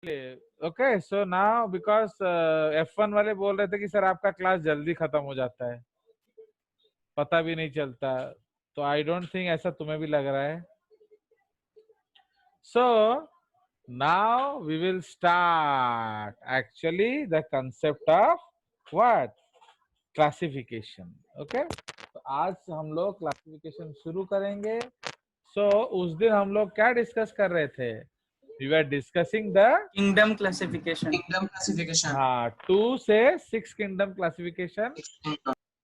Okay, so now because F1 वाले बोल रहे थे कि सर आपका क्लास जल्दी खत्म हो जाता है, पता भी नहीं चलता, तो आई डोंट थिंक ऐसा तुम्हें भी लग रहा है. So now we will start actually the concept of what, classification. Okay, तो आज हम लोग क्लासिफिकेशन शुरू करेंगे. सो उस दिन हम लोग क्या डिस्कस कर रहे थे? We were discussing the kingdom classification. Kingdom classification. हाँ, 2 से 6 kingdom classification.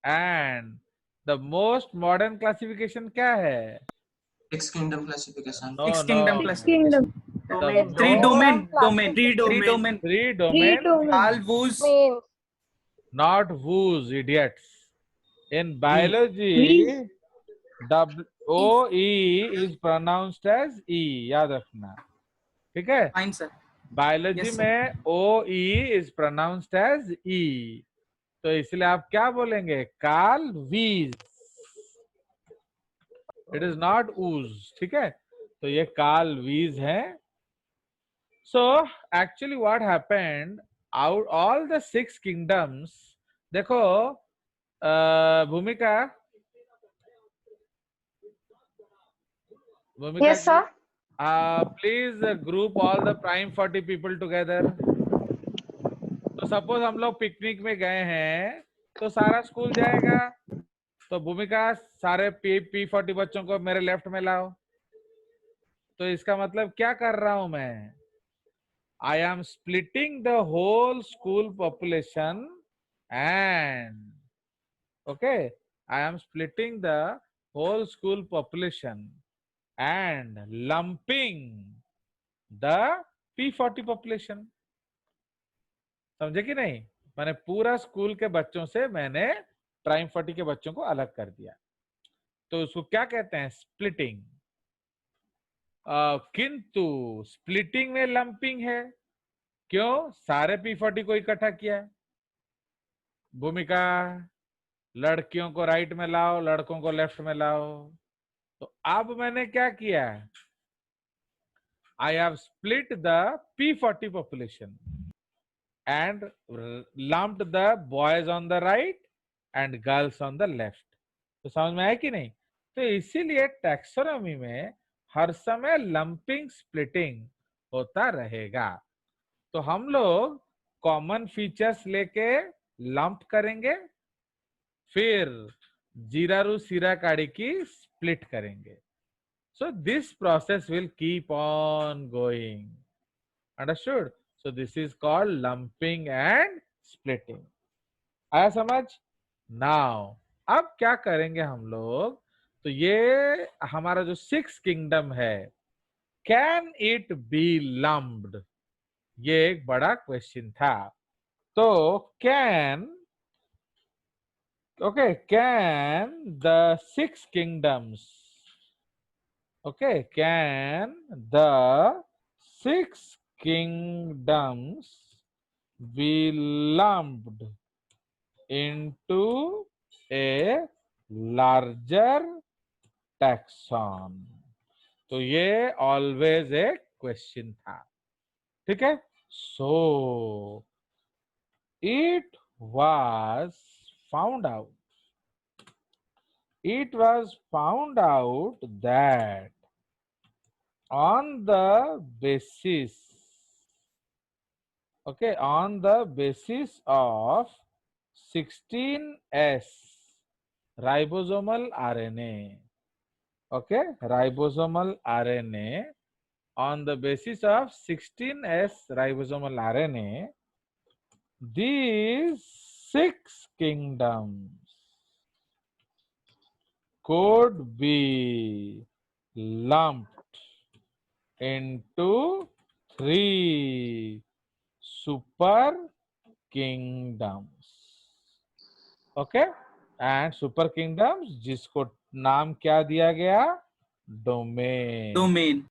And the most modern classification क्या है? 6 kingdom classification. No Six no, kingdom classification. the Three domain. most Three domain. three domain, Carl Woos. not whose, idiots. In biology, OE is pronounced as E, याद रखना. ठीक है? Fine, sir. Biology Yes, sir. में OE is pronounced as E, तो इसलिए आप क्या बोलेंगे? कार्ल वीज. इट इज नॉट ऊज. ठीक है, तो ये कार्ल वीज है. So actually what happened out all the 6 kingdoms. देखो भूमिका, Yes, sir. Please group all the prime 40 people together. तो सपोज हम लोग पिकनिक में गए हैं, तो सारा स्कूल जाएगा, तो भूमिका सारे P40 बच्चों को मेरे लेफ्ट में लाओ. तो इसका मतलब क्या कर रहा हूं मैं? I am splitting the whole school population and okay, I am splitting the whole school population and lumping the P40 population. समझे कि नहीं? मैंने पूरा स्कूल के बच्चों से मैंने प्राइम 40 के बच्चों को अलग कर दिया. तो उसको क्या कहते हैं? स्प्लिटिंग. किंतु स्प्लिटिंग में लंपिंग है. क्यों? सारे P40 को इकट्ठा किया. भूमिका, लड़कियों को राइट में लाओ, लड़कों को लेफ्ट में लाओ. तो अब मैंने क्या किया? I have split the P40 population and lumped the boys on the right and girls on the left. तो समझ में आया कि नहीं? तो इसीलिए टैक्सोनॉमी में हर समय लंपिंग स्प्लिटिंग होता रहेगा. तो हम लोग कॉमन फीचर्स लेके लंप करेंगे, फिर जीरारू सीरा काड़ी की स्प्लिट करेंगे. So this process will keep on going. Understood? So this is called lumping and splitting. आया समझ? नाउ अब क्या करेंगे हम लोग? तो ये हमारा जो 6 किंगडम है, कैन इट बी लम्प्ड? ये एक बड़ा क्वेश्चन था. तो can, okay, can the 6 kingdoms, okay, can the 6 kingdoms be lumped into a larger taxon? तो ये ऑलवेज एक क्वेश्चन था. ठीक है? सो it was found out that on the basis of 16S ribosomal RNA, on the basis of 16S ribosomal RNA, these 6 kingdoms could be lumped into 3 super kingdoms. Okay, and super kingdoms जिसको नाम क्या दिया गया? Domain.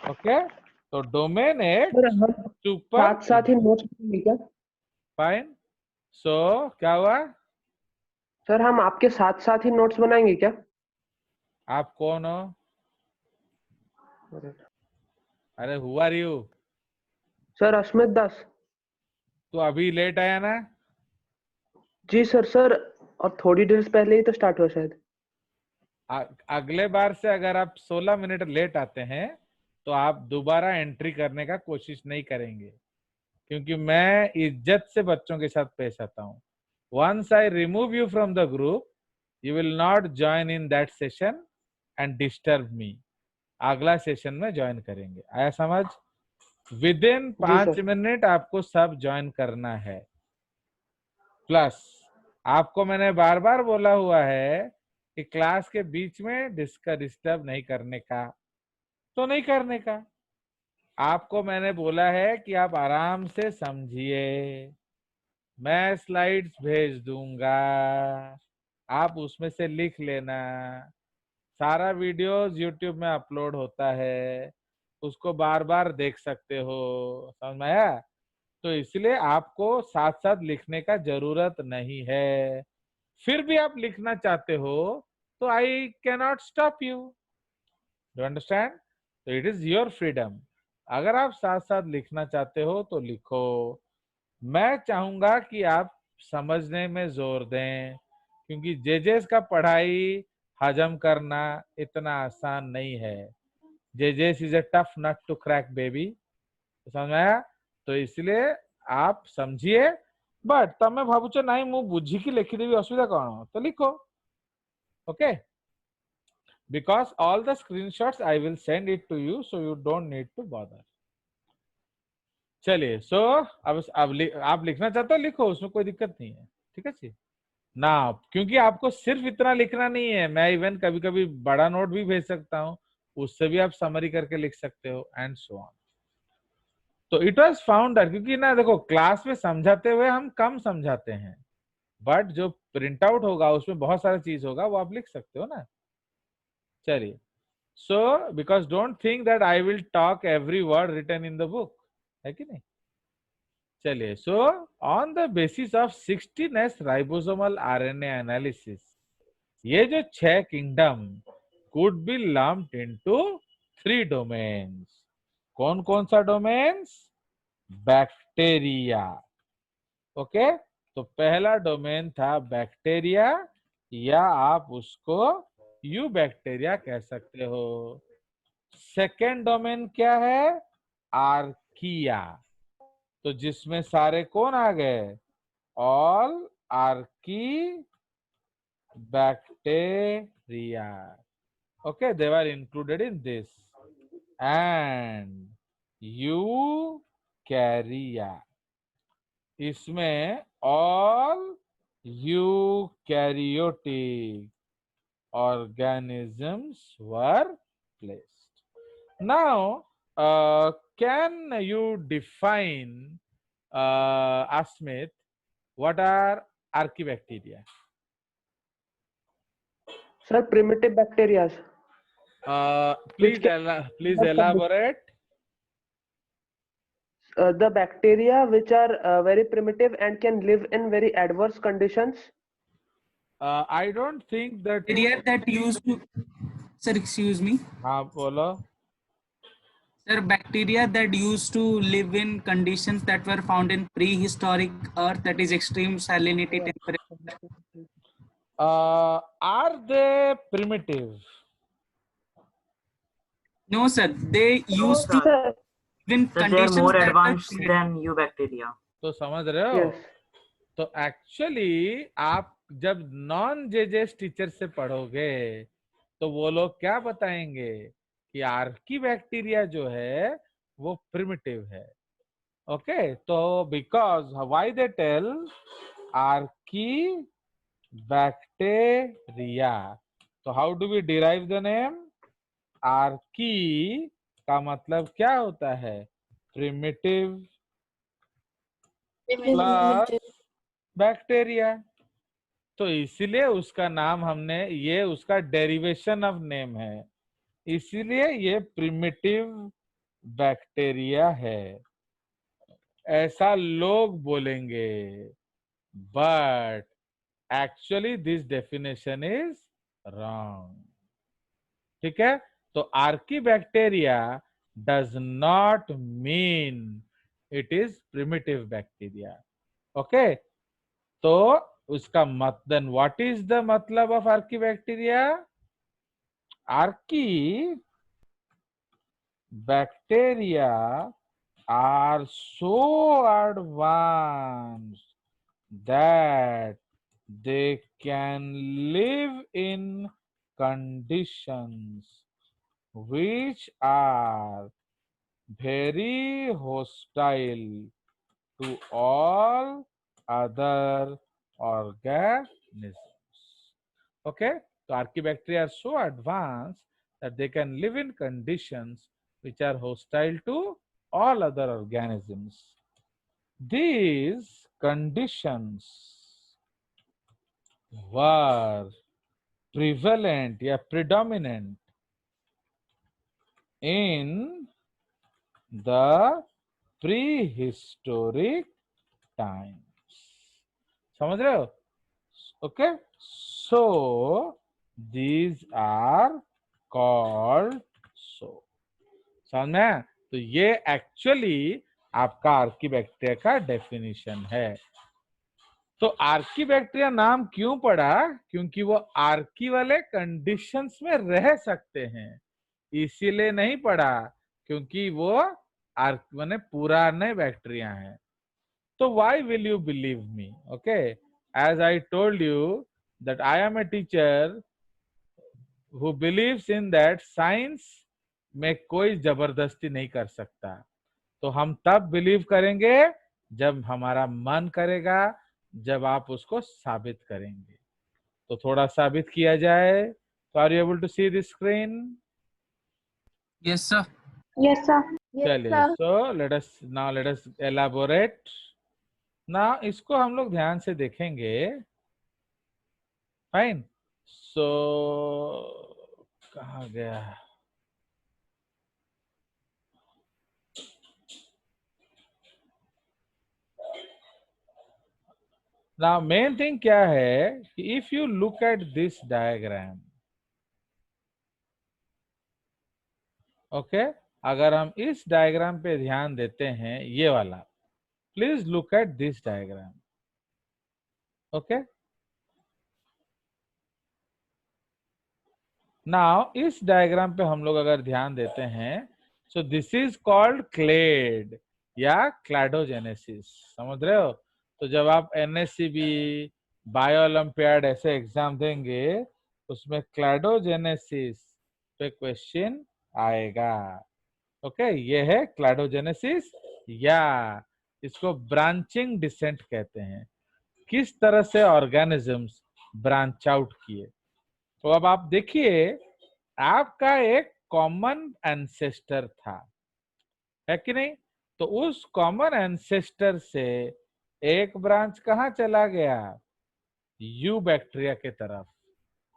Okay, तो domain एक super साथ ही notes बनाएंगे क्या? फाइन. सो क्या हुआ? सर हम आपके साथ ही नोट्स बनाएंगे क्या? आप कौन हो? अरे who are you? Sir Ashmit Das. तो अभी लेट आया ना? जी सर और थोड़ी देर पहले ही तो स्टार्ट हुआ शायद। अगले बार से अगर आप 16 मिनट लेट आते हैं तो आप दोबारा एंट्री करने का कोशिश नहीं करेंगे, क्योंकि मैं इज्जत से बच्चों के साथ पेश आता हूँ। Once I remove you from the group, you will not join in that session and disturb me. अगला सेशन में ज्वाइन करेंगे, आया समझ? विद इन जी 5 सर। मिनट आपको सब ज्वाइन करना है। प्लस आपको मैंने बार बार बोला हुआ है कि क्लास के बीच में डिस्टर्ब नहीं करने का, तो नहीं करने का। आपको मैंने बोला है कि आप आराम से समझिए, मैं स्लाइड्स भेज दूंगा, आप उसमें से लिख लेना। सारा वीडियोस यूट्यूब में अपलोड होता है, उसको बार बार देख सकते हो, समझ में आया? तो इसलिए आपको साथ साथ लिखने का जरूरत नहीं है। फिर भी आप लिखना चाहते हो तो I can not stop you, do understand? तो इट इज योर फ्रीडम। अगर आप साथ साथ लिखना चाहते हो तो लिखो। मैं चाहूंगा कि आप समझने में जोर दें, क्योंकि जेजेस का पढ़ाई हजम करना इतना आसान नहीं है। JJS is a tough nut to crack baby, समझ में आया? तो इसलिए आप समझिए। बट तमें भावुच नाई मु बुझिकी लिखिदेवी, असुविधा कौन? तो लिखो, okay? Because all the screenshots I will send it to you, so you don't need to bother. चलिए, सो अब आप लिखना चाहते हो लिखो, उसमें कोई दिक्कत नहीं है, ठीक है जी ना? क्योंकि आपको सिर्फ इतना लिखना नहीं है, मैं इवन कभी कभी बड़ा नोट भी भेज सकता हूँ, उससे भी आप समरी करके लिख सकते हो, एंड सो ऑन। तो इट वॉज फाउंड दैट, क्योंकि ना देखो क्लास में समझाते हुए हम कम समझाते हैं, बट जो प्रिंट आउट होगा उसमें बहुत सारा चीज होगा, वो आप लिख सकते हो ना। चलिए, so because don't think that I will talk every word written in the book, है कि नहीं? चलिए, so on the basis of 16s ribosomal RNA analysis, ये जो 6 kingdom could be lumped into 3 domains. कौन कौन सा डोमेन्स? Bacteria, okay? तो पहला डोमेन था बैक्टीरिया, या आप उसको यू बैक्टीरिया कह सकते हो। सेकेंड डोमेन क्या है? आर्किया, तो जिसमें सारे कौन आ गए? All Archie bacteria, okay, they were included in this. And यूकैरिया, इसमें all eukaryotic organisms were placed. Now, can you define, Asmit, what are archibacteria? Sir primitive bacterias. Please elaborate. The bacteria which are very primitive and can live in very adverse conditions. I don't think that. Bacteria that used to, sir, excuse me. हाँ बोलो। Sir, bacteria that used to live in conditions that were found in prehistoric Earth, that is extreme salinity temperature. Are they primitive? No, sir. They used to Sir, live in So they are conditions more that advanced were than eubacteria. तो समझ रहे हो? yes. तो actually आप जब non जेजेस teacher से पढ़ोगे तो वो लोग क्या बताएंगे कि आर्की बैक्टीरिया जो है वो प्रिमिटिव है, ओके? तो because why they tell archaebacteria, तो how do we derive the name? Archae का मतलब क्या होता है? प्रिमिटिव प्लस बैक्टीरिया, तो इसीलिए उसका नाम हमने, ये उसका डेरिवेशन ऑफ नेम है, इसीलिए ये प्रिमिटिव बैक्टीरिया है, ऐसा लोग बोलेंगे। But actually this definition is wrong, ठीक है? तो Archie bacteria does not mean it is primitive bacteria. Okay, तो उसका then what is the मतलब of archibacteria? Archibacteria are so advanced that they can live in conditions which are very hostile to all other organisms. Okay, so archibacteria are so advanced that they can live in conditions which are hostile to all other organisms. These conditions were prevalent, yeah, predominant in the prehistoric times. समझ रहे हो? Okay, so these are called so. समझ में आया? तो ये actually आपका archaebacteria का डेफिनेशन है. तो आर्कीबैक्टीरिया नाम क्यों पड़ा? क्योंकि वो आर्की वाले कंडीशंस में रह सकते हैं, इसीलिए नहीं पड़ा, क्योंकि वो माने पुराने बैक्टीरिया हैं. तो why will you believe me? Okay, as I told you that I am a teacher who believes in that science में कोई जबरदस्ती नहीं कर सकता. तो हम तब बिलीव करेंगे जब हमारा मन करेगा, जब आप उसको साबित करेंगे. तो थोड़ा साबित किया जाए. तो are you able to see the screen? Yes, sir. Yes, sir. चलिए, so let us elaborate. ना इसको हम लोग ध्यान से देखेंगे. फाइन. सो कहाँ गया? Now मेन थिंग क्या है कि if you look at this diagram, okay, अगर हम इस डायग्राम पे ध्यान देते हैं, ये वाला, please look at this diagram. Okay, now इस डायग्राम पे हम लोग अगर ध्यान देते हैं, so this is called clade या क्लैडोजेनेसिस. समझ रहे हो? तो जब आप एनएससीबी, बायो ओलंपियाड ऐसे एग्जाम देंगे, उसमें क्लैडोजेनेसिस पे क्वेश्चन आएगा. ओके, ये है क्लैडोजेनेसिस, या इसको ब्रांचिंग डिसेंट कहते हैं. किस तरह से ऑर्गेनिजम्स ब्रांच आउट किए. तो अब आप देखिए, आपका एक कॉमन एंसेस्टर था, है कि नहीं? तो उस कॉमन एंसेस्टर से एक ब्रांच कहाँ चला गया? यू बैक्टीरिया के तरफ.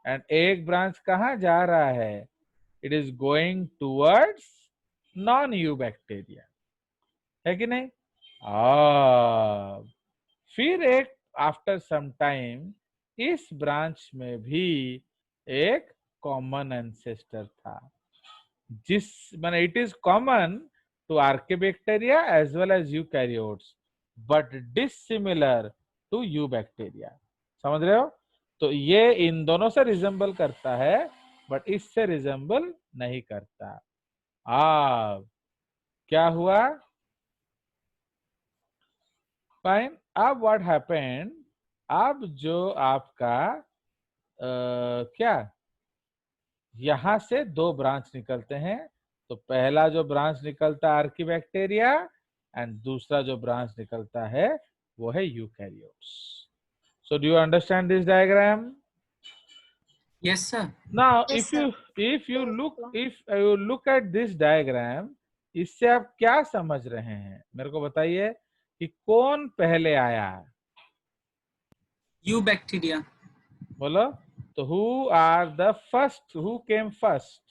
एंड एक ब्रांच कहाँ जा रहा है? It is going towards non eubacteria, है कि नहीं? फिर एक आफ्टर सम टाइम इस ब्रांच में भी एक कॉमन एंसेस्टर था, जिस माने it is common to archaebacteria as well as eukaryotes, but dissimilar to eubacteria. समझ रहे हो? तो ये इन दोनों से रिजेंबल करता है, बट इससे रिजेंबल नहीं करता. क्या हुआ? फाइन. अब व्हाट हैपेंड? अब जो आपका क्या यहां से दो ब्रांच निकलते हैं. तो पहला जो ब्रांच निकलता है आर्कीबैक्टीरिया, एंड दूसरा जो ब्रांच निकलता है वो है eukaryotes. So do you understand this diagram? Yes, sir. Now Yes, if you look at this diagram, इससे आप क्या समझ रहे हैं? मेरे को बताइए कि कौन पहले आया? You bacteria. बोलो. तो who are the first? Who came first?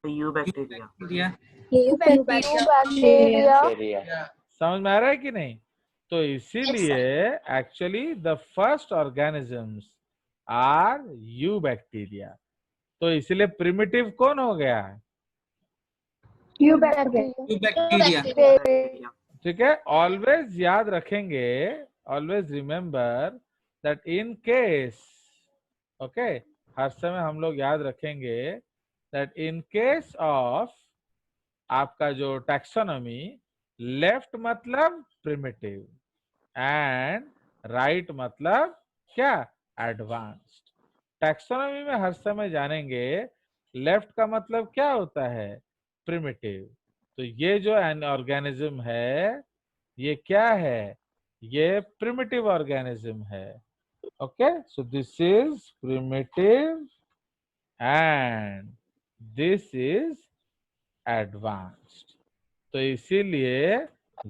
You bacteria. Bacteria. bacteria. समझ में आ रहा है कि नहीं? तो इसीलिए actually the first organisms are eubacteria. तो इसीलिए प्रिमिटिव कौन हो गया? You bacteria. You bacteria. ठीक है, ऑलवेज याद रखेंगे, always remember that in case, okay, हर समय हम लोग याद रखेंगे दैट इन केस ऑफ आपका जो टैक्सोनॉमी, लेफ्ट मतलब प्रिमिटिव एंड राइट मतलब क्या, एडवांस्ड। टैक्सोनॉमी में हर समय जानेंगे लेफ्ट का मतलब क्या होता है, प्रिमिटिव। तो ये जो एन ऑर्गेनिज्म है ये क्या है, ये प्रिमिटिव ऑर्गेनिज्म है। Okay, so this is primitive and this is advanced. तो इसीलिए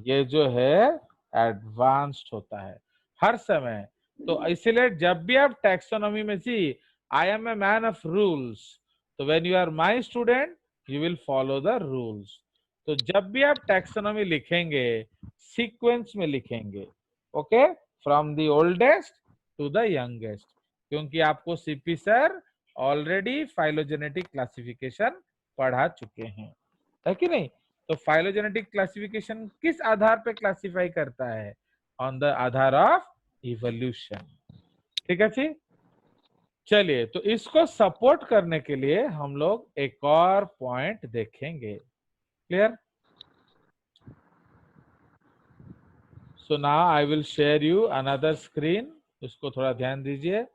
ये जो है एडवांस्ड होता है हर समय। तो इसीलिए जब भी आप टैक्सोनॉमी में, see I am a man of rules, तो when you are my student you will follow the rules. तो जब भी आप टैक्सोनॉमी लिखेंगे सीक्वेंस में लिखेंगे, okay, from the oldest to the youngest, क्योंकि आपको CP sir already phylogenetic classification पढ़ा चुके हैं, है कि नहीं। तो फाइलोजेनेटिक क्लासिफिकेशन किस आधार पे क्लासिफाई करता है, on the Aadhaar of evolution. ठीक है जी, चलिए, तो इसको सपोर्ट करने के लिए हम लोग एक और पॉइंट देखेंगे। Clear? So now I will share you another screen, उसको थोड़ा ध्यान दीजिए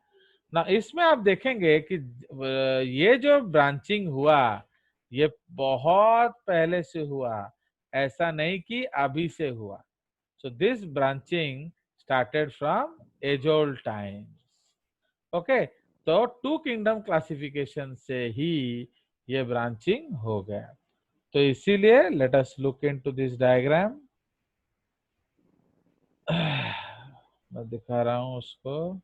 ना। इसमें आप देखेंगे कि ये जो ब्रांचिंग हुआ ये बहुत पहले से हुआ, ऐसा नहीं कि अभी से हुआ। So this branching started from as old times. Okay, तो टू किंगडम क्लासिफिकेशन से ही ये ब्रांचिंग हो गया। तो इसीलिए let us look into this diagram. मैं दिखा रहा हूं उसको।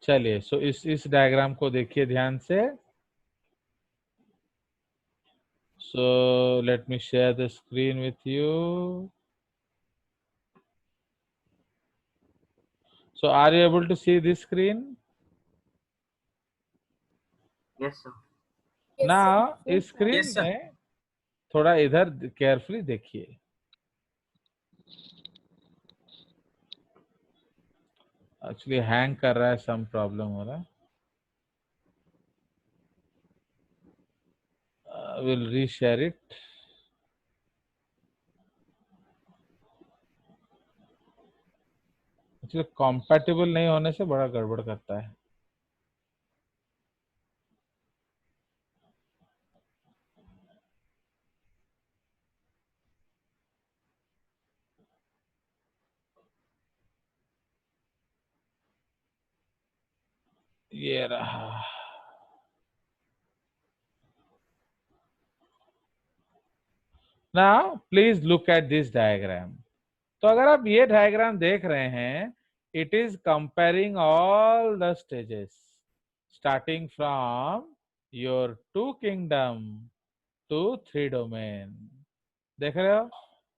चलिए, सो इस डायग्राम को देखिए ध्यान से। So let me share the screen with you. So are you able to see this screen? Yes, sir. Now इस स्क्रीन Yes, sir. में थोड़ा इधर केयरफुली देखिए। एक्चुअली हैंग कर रहा है, सम प्रॉब्लम हो रहा है। We'll reshare it. Actually compatible नहीं होने से बड़ा गड़बड़ करता है। ये रहा। Now please look at this diagram. तो अगर आप ये डायग्राम देख रहे हैं, it is comparing all the stages starting from your two kingdom to three domain. देख रहे हो,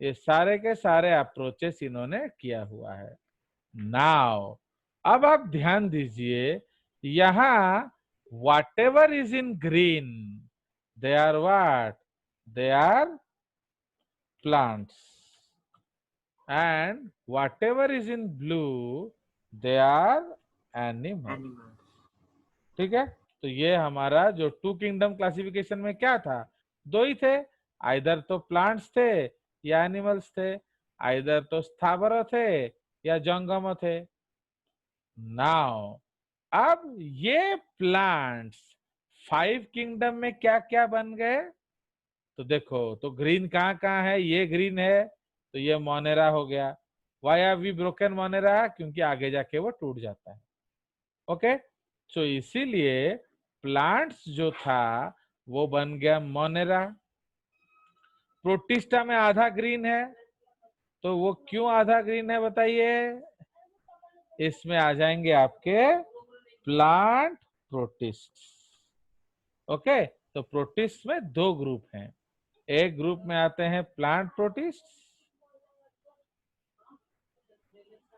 ये सारे के सारे अप्रोचेस इन्होंने किया हुआ है। नाउ अब आप ध्यान दीजिए, यहां whatever is in green they are what, they are plants, and whatever is in blue they are animals. Animals. ठीक है, तो ये हमारा जो टू किंगडम क्लासिफिकेशन में क्या था, दो ही थे, आइदर तो प्लांट्स थे या एनिमल्स थे, आइदर तो स्थावर थे या जंगम थे। नाउ अब ये प्लांट्स फाइव किंगडम में क्या क्या बन गए, तो देखो, तो ग्रीन कहाँ कहाँ है, ये ग्रीन है तो ये मोनेरा हो गया। Why are we broken Monera, क्योंकि आगे जाके वो टूट जाता है। ओके, तो इसीलिए प्लांट्स जो था वो बन गया मोनेरा। प्रोटिस्टा में आधा ग्रीन है, तो वो क्यों आधा ग्रीन है बताइए। इसमें आ जाएंगे आपके प्लांट प्रोटिस्ट। ओके, तो प्रोटिस्ट में दो ग्रुप हैं, एक ग्रुप में आते हैं प्लांट प्रोटिस्ट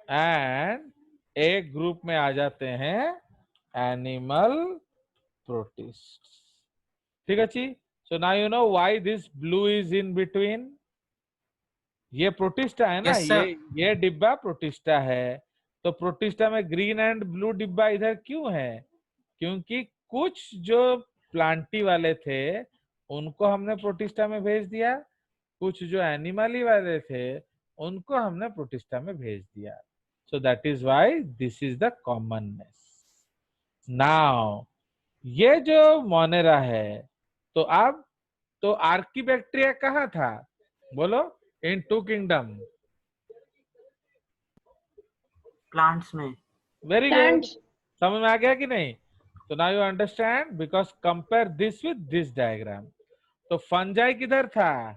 एंड एक ग्रुप में आ जाते हैं एनिमल protists. ठीक है जी. So now you know why this blue is in between. ये प्रोटिस्टा है ना. Yes, sir. ये डिब्बा प्रोटिस्टा है. तो प्रोटिस्टा में ग्रीन एंड ब्लू डिब्बा इधर क्यों है? क्योंकि कुछ जो प्लांटी वाले थे उनको हमने प्रोटिस्टा में भेज दिया, कुछ जो एनिमली वाले थे उनको हमने प्रोटिस्टा में भेज दिया. So that is why this is the commonness. Now ये जो मोनेरा है, तो अब तो आर्कीबैक्टीरिया कहाँ था? बोलो. इन टू किंगडम. प्लांट्स में. Very good. समझ में आ गया कि नहीं? तो now you understand, because compare this with this diagram. तो फंजाई किधर था?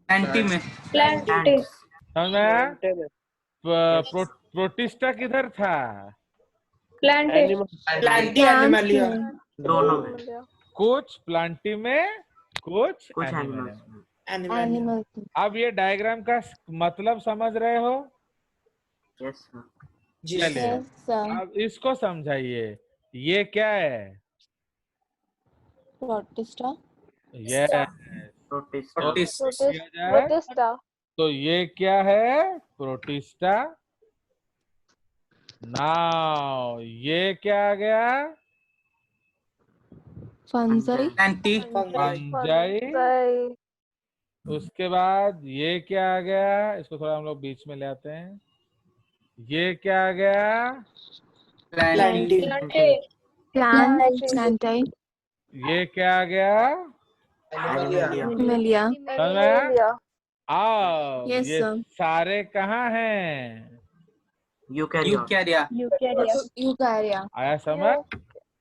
प्लांटी में. Plants. समझ में आया? Plantae में. प्रोटिस्टा किधर था? Animal. दोनों में. कुछ प्लांटी में, कुछ कुछ एनिमल एनिमल्स में. में. एनिमल. अब ये डायग्राम का मतलब समझ रहे हो? Yes sir. चलिए यस सर. अब इसको समझाइए. ये क्या है? प्रोटिस्टा. ये प्रोटिस्ट. Protist. तो ये क्या है? प्रोटिस्टा. नाउ ये क्या आ गया? फंजाई. Planty. फंजाई. उसके बाद ये क्या आ गया? इसको थोड़ा हम लोग बीच में ले आते हैं. ये क्या आ गया? Planty. प्लांटाई. ये क्या आ गया? एनिमलिया. समझ में आया? आओ. Yes, ये sir. सारे कहाँ हैं? Eukarya. यूकैरिया. आया समझ?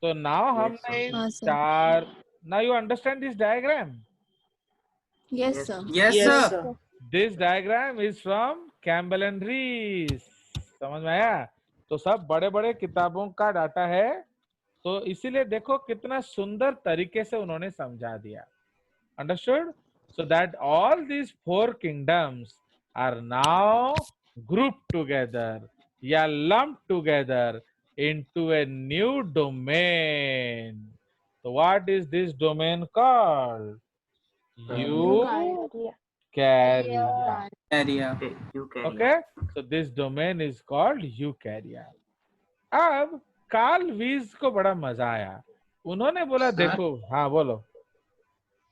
तो नाउ हमने sir. हाँ, इन sir. चार. Now you understand this diagram. Yes sir. Yes, sir. This diagram is from Campbell and Reece. समझ में आया? तो सब बड़े बड़े किताबों का डाटा है. तो इसीलिए देखो कितना सुंदर तरीके से उन्होंने समझा दिया. Understood? So that all these 4 kingdoms are now grouped together या lumped together into a new domain. So what is this domain called? Eukarya. Area. Okay, so this domain is called eukarya. अब Karl वीज को बड़ा मजा आया. उन्होंने बोला sir? देखो. हाँ बोलो.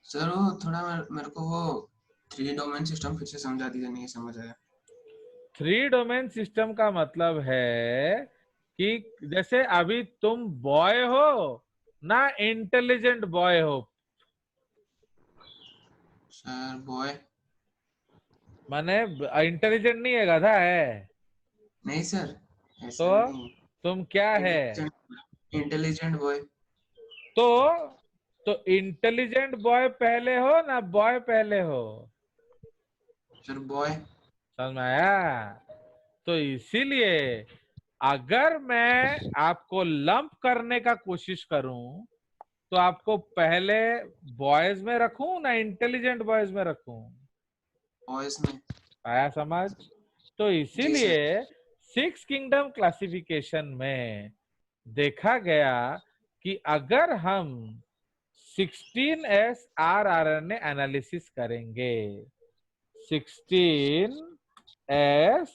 सर वो थोड़ा मेरे को वो 3 डोमेन सिस्टम फिर से समझा दीजिए, नहीं समझ आया. 3 डोमेन सिस्टम का मतलब है कि जैसे अभी तुम बॉय हो ना, इंटेलिजेंट बॉय हो. Sir boy. माने इंटेलिजेंट नहीं है, गधा है. नहीं सर, ऐसा तो नहीं. तुम क्या है? Intelligent boy. तो इंटेलिजेंट बॉय पहले हो ना बॉय पहले हो? Sir boy. समझ में आया? तो इसीलिए अगर मैं आपको लंप करने का कोशिश करूं तो आपको पहले बॉयज में रखूं ना इंटेलिजेंट बॉयज में रखूं? बॉयज में. आया समझ? तो इसीलिए 6 किंगडम क्लासिफिकेशन में देखा गया कि अगर हम 16S rRNA एनालिसिस करेंगे, 16S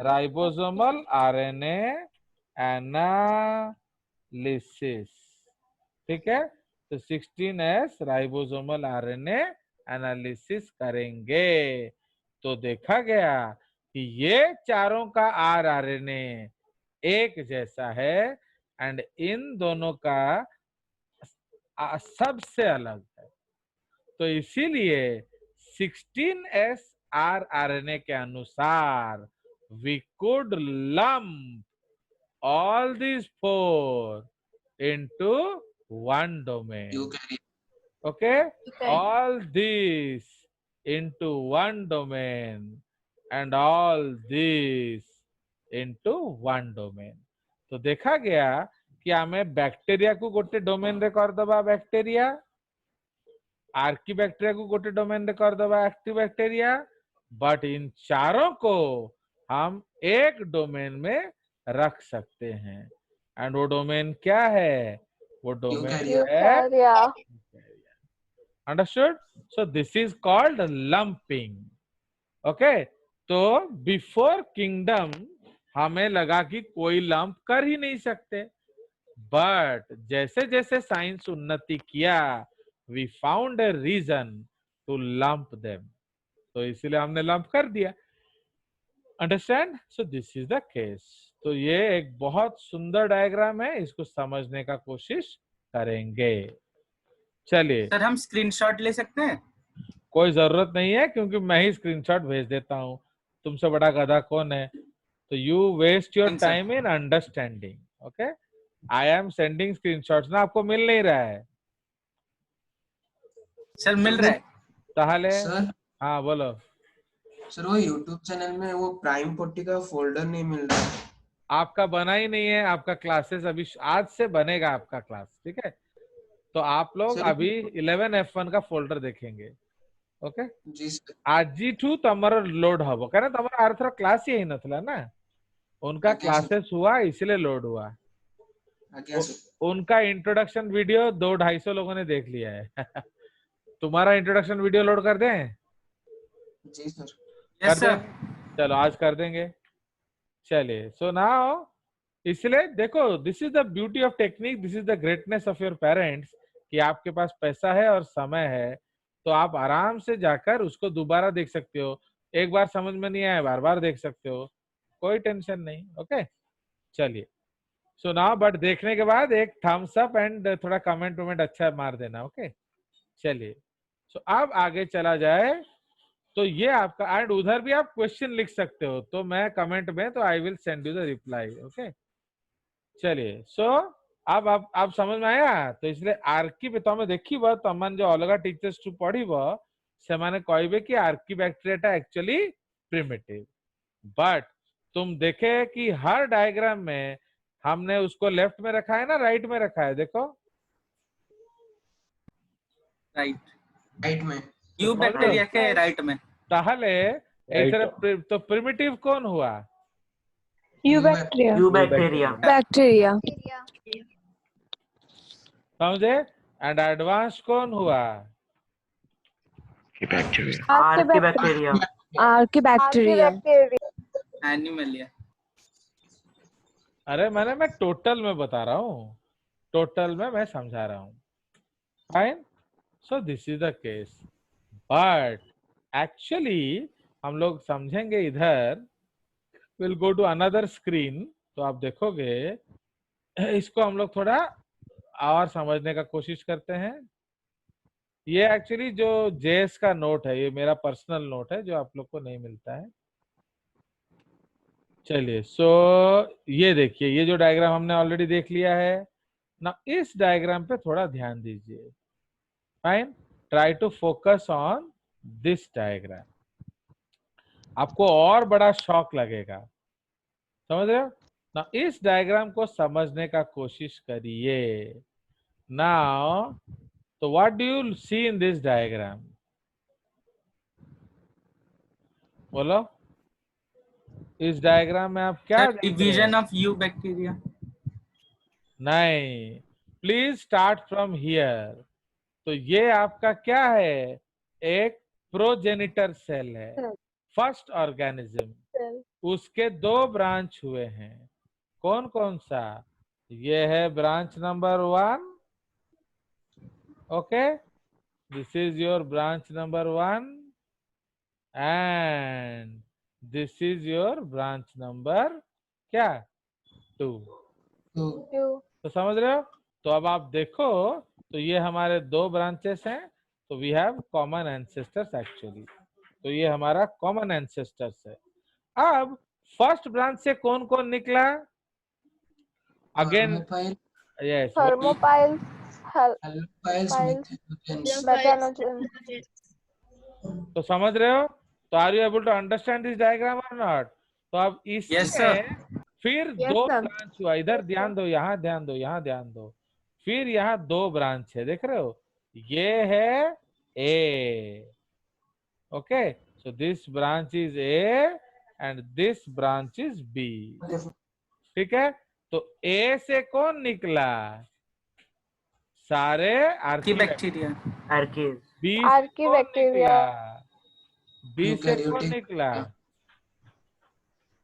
राइबोसोमल RNA एनालिसिस. ठीक है? तो 16S राइबोसोमल RNA एनालिसिस करेंगे तो देखा गया कि ये चारों का rRNA एक जैसा है एंड इन दोनों का सबसे अलग है. तो इसीलिए 16S rRNA के अनुसार we could lump all these 4 into one domain. यूकैरिया. Okay? All these into one domain and all these into one domain. तो देखा गया कि आमे बैक्टीरिया को गोटे डोमेन रे कर दबा बैक्टीरिया, आर्कीबैक्टीरिया को गोटे डोमेन रे कर दबा एक्टिव बैक्टीरिया, बट इन चारों को हम एक डोमेन में रख सकते हैं. एंड वो डोमेन क्या है? वो डोमेन Eukarya. है। Eukarya. Understood? So this is called lumping. Okay, तो बिफोर किंगडम हमें लगा कि कोई लंप कर ही नहीं सकते, बट जैसे जैसे साइंस उन्नति किया, we found a reason to lump them, तो इसीलिए हमने लंप कर दिया। Understand? So this is the case. तो ये एक बहुत सुंदर डायग्राम है, इसको समझने का कोशिश करेंगे। चलिए, सर हम स्क्रीनशॉट ले सकते हैं? कोई जरूरत नहीं है, क्योंकि मैं ही स्क्रीनशॉट भेज देता हूँ। तुमसे बड़ा गधा कौन है? तो you waste your Thanks, sir. Time in understanding. Okay, I am sending screenshots ना, आपको मिल नहीं रहा है सर मिल रहा है। ताहले? सर हाँ बोलो। सर वो यूट्यूब चैनल में वो प्राइम पोटी का फोल्डर नहीं मिल रहा है। आपका बना ही नहीं है, आपका क्लासेस अभी आज से बनेगा आपका क्लास, ठीक है? तो आप लोग सर अभी 11F1 का फोल्डर देखेंगे। ओके, जी सर। आजिठू तमर लोड हबो कारण तमरा आर्थर क्लास ही नथला ना, उनका आज्ञा सर। क्लासेस हुआ इसलिए लोड हुआ। आज्ञा सर। उनका इंट्रोडक्शन वीडियो 200-250 लोगों ने देख लिया है। तुम्हारा इंट्रोडक्शन वीडियो लोड कर दें? जी सर। कर यस सर। दें? चलो आज कर देंगे। चलिए, सो नाउ इसलिए देखो, this is the beauty of technique, this is the greatness of your parents, कि आपके पास पैसा है और समय है, तो आप आराम से जाकर उसको दोबारा देख सकते हो। एक बार समझ में नहीं आया, बार बार देख सकते हो, कोई टेंशन नहीं। ओके, चलिए, सो नाउ बट देखने के बाद एक थम्स अप एंड थोड़ा कमेंट वमेंट अच्छा मार देना। ओके, चलिए, सो अब आगे चला जाए। तो ये आपका, एंड उधर भी आप क्वेश्चन लिख सकते हो, तो मैं कमेंट में, तो आई will send you the reply. Okay, चलिए, सो अब आप समझ में आया? तो इसलिए आर्की पे तमें देखिबो, तमन जो अलगा टीचर्स टू पढ़िबो से माने कहबे कि Archie bacteria actually primitive, but तुम देखे कि हर डायग्राम में हमने उसको लेफ्ट में रखा है ना राइट में रखा है? देखो राइट, राइट में। यू बैक्टीरिया के राइट में। ताहले तो प्रिमिटिव कौन हुआ? Eubacteria. Eubacteria. Bacteria. समझे? एंड एडवांस कौन हुआ? Archaebacteria. Archaebacteria. एनिमलिया। अरे मैं टोटल में बता रहा हूँ, टोटल में मैं समझा रहा हूँ। Fine, so this is the case, but actually हम लोग समझेंगे इधर। Will go to another screen, तो आप देखोगे इसको हम लोग थोड़ा और समझने का कोशिश करते हैं। ये एक्चुअली जो जेएस का नोट है, ये मेरा पर्सनल नोट है जो आप लोग को नहीं मिलता है। चलिए, सो ये देखिए, ये जो डायग्राम हमने ऑलरेडी देख लिया है ना, इस डायग्राम पे थोड़ा ध्यान दीजिए। Fine, try to focus on this diagram, आपको और बड़ा शॉक लगेगा। समझ रहे हो ना? इस डायग्राम को समझने का कोशिश करिए। नाउ, तो what do you see in this diagram? बोलो, इस डायग्राम में आप क्या देख रहे डिवीजन हो? Of you bacteria. नहीं, प्लीज स्टार्ट फ्रॉम हियर। तो ये आपका क्या है? एक प्रोजेनिटर सेल है, फर्स्ट ऑर्गेनिज्म, उसके 2 ब्रांच हुए हैं। कौन कौन सा? ये है branch number 1। Okay, this is your branch number 1 and this is your branch number क्या? 2। तो समझ रहे हो? तो अब आप देखो, तो ये हमारे 2 ब्रांचेस हैं, तो we have common ancestors actually, तो ये हमारा कॉमन एंसेस्टर्स है। अब फर्स्ट ब्रांच से कौन कौन निकला? Again yes, Thermopiles. Halophiles methanogens. तो समझ रहे हो? तो are you able to understand this diagram और नॉट? तो अब Yes, sir. इसमें फिर Yes, 2 sir. ब्रांच हुआ, इधर ध्यान दो, यहाँ ध्यान दो, यहाँ ध्यान दो, फिर यहाँ 2 ब्रांच है, देख रहे हो? ये है A. Okay, so this branch is A and this branch is B. ठीक है, तो ए से कौन निकला? सारे Archaebacteria. Archaeas. बी से कौन Archaebacteria. निकला? बी से कौन यूकैरियोटिक निकला?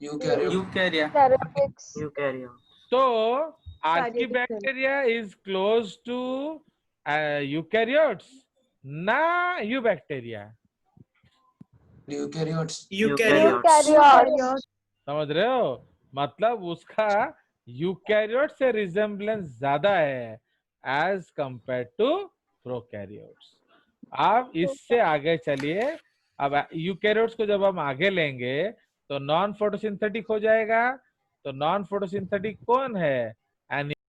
Eukaryote Eukarya. Karyotypes. Eukaryote. तो archaebacteria is close to eukaryotes ना यूबैक्टीरिया? Eukaryotes Eukaryotes. समझ रहे हो? मतलब उसका यूकैरियोट से रिजेम्बलेंस ज्यादा है एज कंपेयर टू प्रोकैरियोट्स। अब इससे आगे चलिए। अब यूकैरियोट्स को जब हम आगे लेंगे तो नॉन फोटोसिंथेटिक हो जाएगा। तो नॉन फोटोसिंथेटिक कौन है?